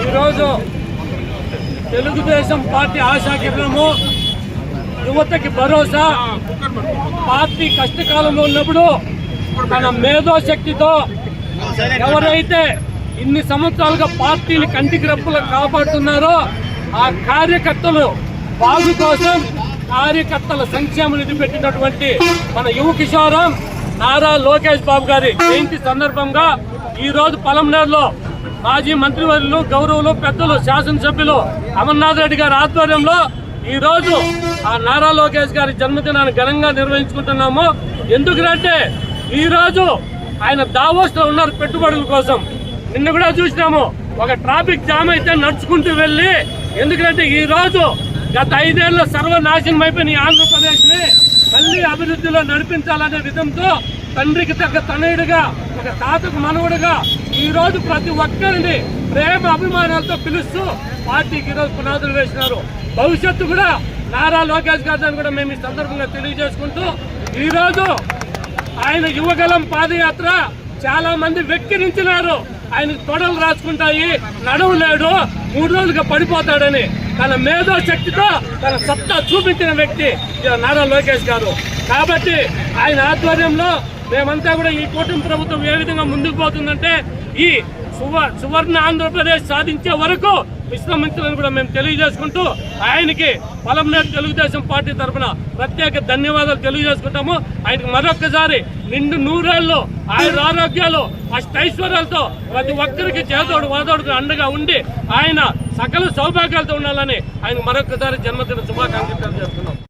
ఈరోజు తెలుగుదేశం పార్టీ ఆశాకిరణము, యువతకి భరోసా. పార్టీ కష్టకాలంలో ఉన్నప్పుడు తన మేధోశక్తితో ఎవరైతే ఇన్ని సంవత్సరాలుగా పార్టీని కంటికి రెప్పలు కాపాడుతున్నారో ఆ కార్యకర్తలు బాగు కోసం కార్యకర్తల సంక్షేమ నిధి పెట్టినటువంటి మన యువ కిషోరం నారా లోకేష్ బాబు గారి జయంతి సందర్భంగా ఈ రోజు పలమనేరులో మాజీ మంత్రివర్యులు, గౌరవులు, పెద్దలు, శాసనసభ్యులు అమర్నాథ్ రెడ్డి గారి ఆధ్వర్యంలో ఈ రోజు ఆ నారా లోకేష్ గారి జన్మదినాన్ని ఘనంగా నిర్వహించుకుంటున్నాము. ఎందుకంటే ఈ రోజు ఆయన దావోస్ లో ఉన్నారు పెట్టుబడుల కోసం. నిన్న కూడా చూసినాము, ఒక ట్రాఫిక్ జామ్ అయితే నడుచుకుంటూ వెళ్ళి, ఎందుకంటే ఈ రోజు గత 5 ఏళ్ల సర్వనాశనం అయిపోయిన ఆంధ్రప్రదేశ్ ని మళ్లీ అభివృద్ధిలో నడిపించాలనే విధంతో తండ్రికి తగ్గ తనయుడిగా, ఒక తాతకు మనవుడిగా ఈ రోజు ప్రతి ఒక్కరిని ప్రేమ అభిమానాలతో పిలుస్తూ పార్టీకి ఈ రోజు పునాదులు వేసినారు. భవిష్యత్తు కూడా నారా లోకేష్ గారిని కూడా మేము ఈ సందర్భంగా తెలియజేసుకుంటూ, ఈ రోజు ఆయన యువగలం పాదయాత్ర చాలా మంది వెక్కిరించినారు. ఆయన తొడలు రాసుకుంటాయి, నడవలేడు, 3 రోజులుగా పడిపోతాడని. తన మేధో శక్తితో తన సత్తా చూపించిన వ్యక్తి నారా లోకేష్ గారు. కాబట్టి ఆయన ఆధ్వర్యంలో మేమంతా కూడా ఈ కూటమి ప్రభుత్వం ఏ విధంగా ముందుకు పోతుందంటే ఈ సువర్ణ ఆంధ్రప్రదేశ్ సాధించే వరకు విశ్రమించాలని కూడా మేము తెలియజేసుకుంటూ ఆయనకి పలమనేరు తెలుగుదేశం పార్టీ తరఫున ప్రత్యేక ధన్యవాదాలు తెలియజేసుకుంటాము. ఆయనకి మరొక్కసారి నిండు 100 ఏళ్ళు ఆయన ఆరోగ్యాలు, అష్టైశ్వర్యాలతో ప్రతి ఒక్కరికి చేదోడు వాదోడుకు అండగా ఉండి ఆయన సకల సౌభాగ్యాలతో ఉండాలని ఆయన మరొక్కసారి జన్మదిన శుభాకాంక్షలు తెలియజేస్తున్నాం.